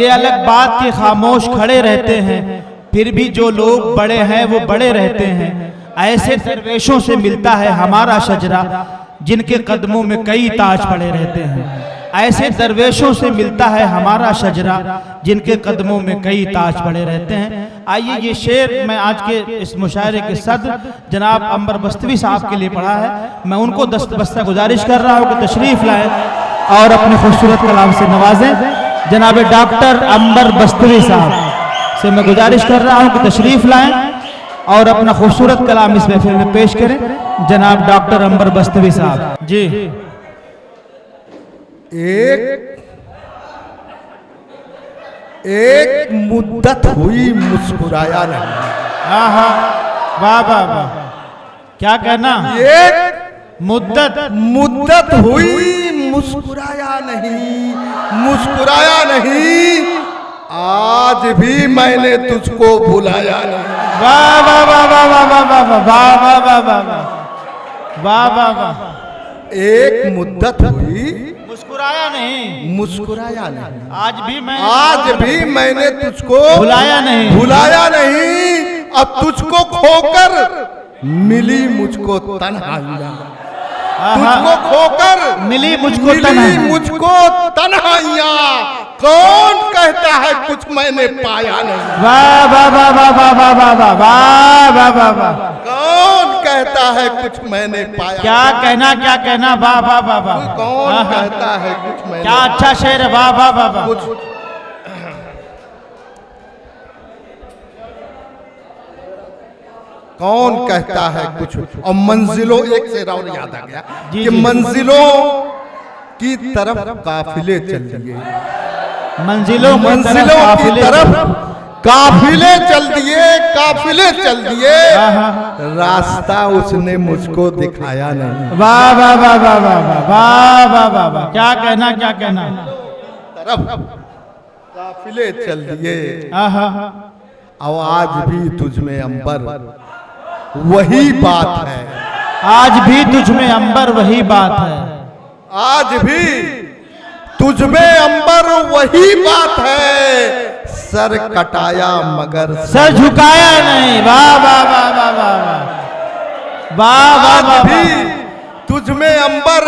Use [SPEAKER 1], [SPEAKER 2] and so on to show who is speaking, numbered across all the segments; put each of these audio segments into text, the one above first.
[SPEAKER 1] ये अलग बात कि खामोश खड़े रहते हैं, फिर भी जो लोग बड़े हैं वो बड़े रहते हैं। ऐसे दरवेशों से मिलता है हमारा शजरा, जिनके कदमों में कई ताज पड़े रहते हैं। ऐसे दरवेशों से मिलता है हमारा शजरा, जिनके कदमों में कई ताज पड़े रहते हैं। आइए ये शेर मैं आज के इस मुशायरे के सदर जनाब अंबर बस्तवी साहब के लिए पढ़ा है। मैं उनको दस्तबस्ता गुजारिश कर रहा हूँ कि तशरीफ लाएं और अपने खूबसूरत कलाम से नवाजें। जनाब डॉक्टर अंबर बस्तवी साहब से मैं गुजारिश कर रहा हूँ कि तशरीफ लाएं और अपना खूबसूरत कलाम इस महफिल में पेश करें। जनाब डॉक्टर अंबर बस्तवी साहब जी।
[SPEAKER 2] एक मुद्दत हुई मुस्कुराया नहीं।
[SPEAKER 1] हाँ हाँ, वाह वाह वाह, क्या कहना।
[SPEAKER 2] एक
[SPEAKER 1] मुद्दत
[SPEAKER 2] हुई मुस्कुराया नहीं, मुस्कुराया नहीं, आज भी मैंने तुझको भुलाया नहीं।
[SPEAKER 1] वाह वाह वाह वाह वाह वाह वाह वाह वाह वाह वाह वाह वाह वाह।
[SPEAKER 2] एक मुद्दत हुई
[SPEAKER 1] मुस्कुराया नहीं,
[SPEAKER 2] मुस्कुराया नहीं,
[SPEAKER 1] आज भी
[SPEAKER 2] मैंने तुझको
[SPEAKER 1] भुलाया
[SPEAKER 2] नहीं। अब तुझको खोकर मिली मुझको तन्हाइयां, तुझको खोकर
[SPEAKER 1] मिली मुझको
[SPEAKER 2] तन्हाइयां। कौन कहता है कुछ मैंने पाया नहीं।
[SPEAKER 1] वाह वाह वाह वाह वाह वाह वाह वाह वाह वाह वाह वाह।
[SPEAKER 2] कौन कहता है कुछ मैंने पाया।
[SPEAKER 1] क्या कहना, वाह वाह वाह वाह।
[SPEAKER 2] कौन कहता है कुछ मैंने।
[SPEAKER 1] क्या अच्छा शेर है, वाह वाह वाह वाह।
[SPEAKER 2] कौन कहता है कुछ। और मंजिलों, एक शेर और याद आ गया कि मंजिलों की तरफ काफिले चल दिए,
[SPEAKER 1] मंजिलों
[SPEAKER 2] की तरफ काफिले चल दिए, रास्ता उसने मुझको दिखाया नहीं।
[SPEAKER 1] वाह वाह वाह वाह वाह वाह वाह वाह वाह। क्या कहना।
[SPEAKER 2] तरफ काफिले चल दिए, और आज भी तुझमें अंबर वही बात है।
[SPEAKER 1] आज भी तुझमें अंबर वही बात है।
[SPEAKER 2] आज भी तुझमें अंबर वही बात है। सर कटाया मगर
[SPEAKER 1] सर झुकाया नहीं। वाह वाह वाह वाह वाह वाह वाह वाह।
[SPEAKER 2] भी तुझमें अंबर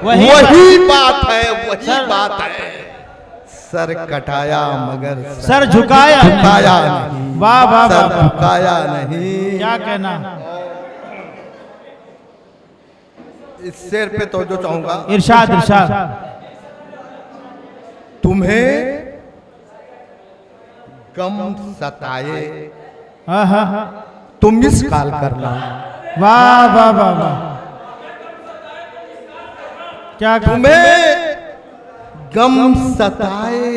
[SPEAKER 2] वही बात है, वही बात है। सर कटाया मगर
[SPEAKER 1] सर झुकाया
[SPEAKER 2] नहीं।
[SPEAKER 1] वाह वाह वाह,
[SPEAKER 2] झुकाया नहीं।
[SPEAKER 1] क्या कहना।
[SPEAKER 2] इस शेर पे तो जो चाहूंगा,
[SPEAKER 1] इरशाद।
[SPEAKER 2] तुम्हें गम सताए तुम मिस कॉल करना।
[SPEAKER 1] वाह वाह वाह वाह। क्या
[SPEAKER 2] तुम्हें गम सताए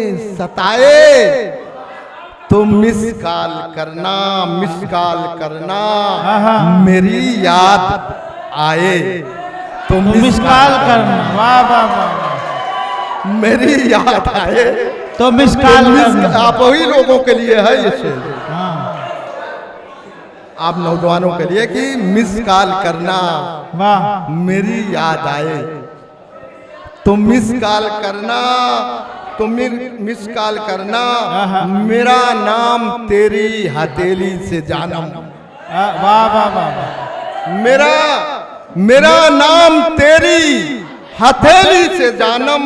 [SPEAKER 2] तुम मिस कॉल करना, मेरी याद आए तुम मिस कॉल
[SPEAKER 1] करना। वाह वाह वाह।
[SPEAKER 2] मेरी याद आए
[SPEAKER 1] तो मिस कॉल।
[SPEAKER 2] आप वही लोगों के लिए है ये शेर, आप नौजवानों के लिए कि मिस कॉल करना,
[SPEAKER 1] वाह,
[SPEAKER 2] मेरी याद आए तो मिस कॉल करना, तो मिस कॉल करना, मेरा नाम तेरी हथेली से जानम।
[SPEAKER 1] वाह वाह वाह।
[SPEAKER 2] मेरा नाम तेरी हथेली से जानम,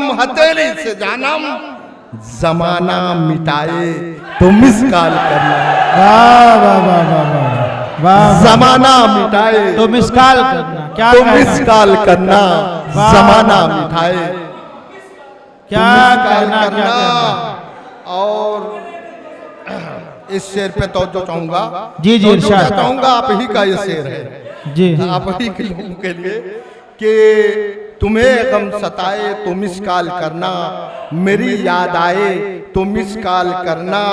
[SPEAKER 2] जमाना मिटाए तो मिस कॉल करना।
[SPEAKER 1] वाह वाह वाह वाह वाह।
[SPEAKER 2] जमाना मिटाए
[SPEAKER 1] तो मिस कॉल करना। क्या
[SPEAKER 2] तो मिस कॉल करना, जमाना मिटाए
[SPEAKER 1] क्या कहना।
[SPEAKER 2] और इस शेर पे तो जो चाहूंगा,
[SPEAKER 1] जी इरशाद
[SPEAKER 2] चाहूंगा, आप ही का ये शेर है
[SPEAKER 1] जी,
[SPEAKER 2] आप ही के लोगों के लिए कि तुम्हें गम सताए तो मिस कॉल करना, मेरी याद आए तो मिस कॉल करना,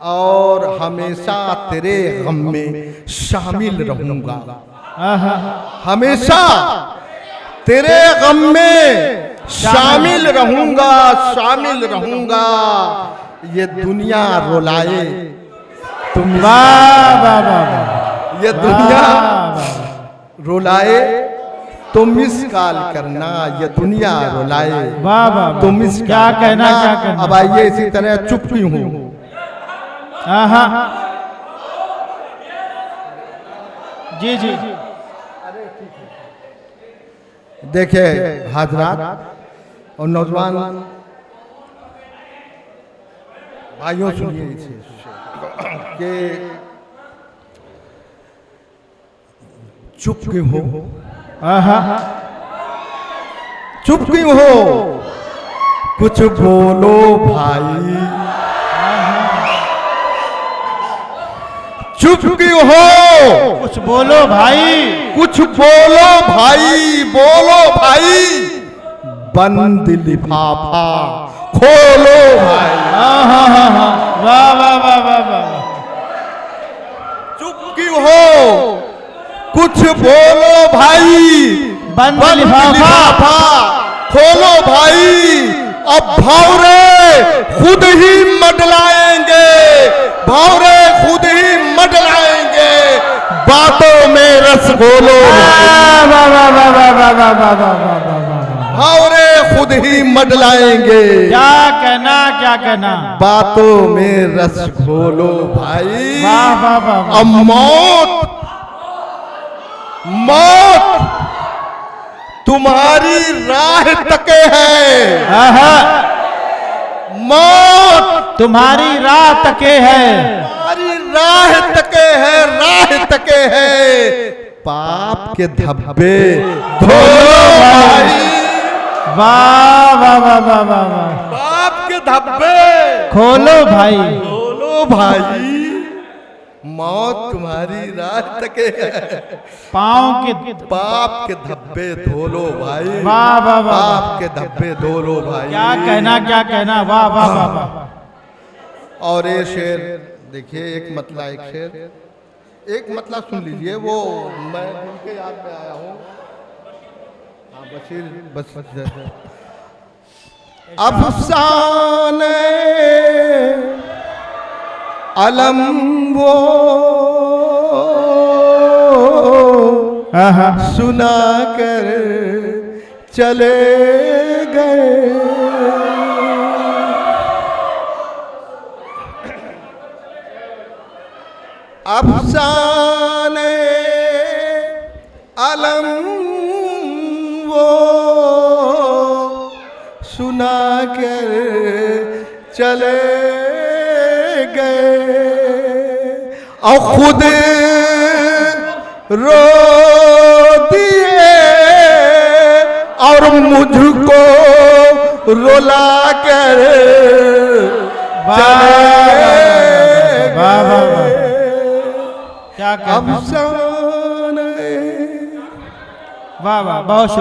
[SPEAKER 2] और हमेशा तेरे गम में शामिल रहूंगा। हमेशा तेरे गम में शामिल रहूंगा, ये दुनिया रुलाए तुम।
[SPEAKER 1] वाह वाह वाह।
[SPEAKER 2] ये दुनिया रुलाए तो मिस कॉल करना, ये दुनिया रुलाए
[SPEAKER 1] वाह वाह
[SPEAKER 2] तो मिस
[SPEAKER 1] क्या कहना क्या कहना।
[SPEAKER 2] अब आइए इसी तरह चुप क्यों हूँ।
[SPEAKER 1] हाँ जी जी जी
[SPEAKER 2] देखिए हजरात और नौजवान भाइयों, सुनिए इसे कि चुप क्यों हो, चुप क्यों हो, कुछ बोलो भाई, चुप क्यों हो,
[SPEAKER 1] कुछ बोलो भाई,
[SPEAKER 2] कुछ बोलो भाई, बोलो भाई, बंद लिफाफा खोलो भाई।
[SPEAKER 1] वाह वाह वाह वाह वाह।
[SPEAKER 2] चुप क्यों हो, कुछ बोलो भाई,
[SPEAKER 1] बंद
[SPEAKER 2] बंद लिफाफा खोलो भाई। अब भौरे खुद ही मडलाएंगे, भौरे खुद ही मडलाएंगे, बातों में रस घोलो, भौरे खुद ही मडलाएंगे,
[SPEAKER 1] क्या कहना क्या कहना।
[SPEAKER 2] बातों में रस घोलो भाई।
[SPEAKER 1] वाह वाह वाह।
[SPEAKER 2] अब मौत, मौत तुम्हारी राह तके है, मौत
[SPEAKER 1] तुम्हारी राह तके है,
[SPEAKER 2] तुम्हारी राह तके है, राह तके है, पाप के धब्बे धोलो भाई।
[SPEAKER 1] वाह वाह वाह वाह वाह वाह।
[SPEAKER 2] पाप के धब्बे
[SPEAKER 1] खोलो भाई,
[SPEAKER 2] धोलो भाई, मौत तुम्हारी राह तके है,
[SPEAKER 1] पाँव के
[SPEAKER 2] पाप के धब्बे धोलो भाई।
[SPEAKER 1] वाह वाह वाह।
[SPEAKER 2] पाप के धब्बे धोलो भाई।
[SPEAKER 1] क्या कहना क्या कहना। वाह वाह वाह वाह।
[SPEAKER 2] और ये शेर देखिए, एक मतलब एक शेर, एक मतलब सुन लीजिए, वो मैं उनके याद में आया हूँ। हाँ बशीर बस अफसाने अलम वो सुना कर चले गए, अफसाने अलम वो सुना कर चले गए, और खुद रो दिए और मुझको रुला कर चले
[SPEAKER 1] वाह वाह वाह। क्या कहना।
[SPEAKER 2] अफसाने।
[SPEAKER 1] वाह वाह बहुत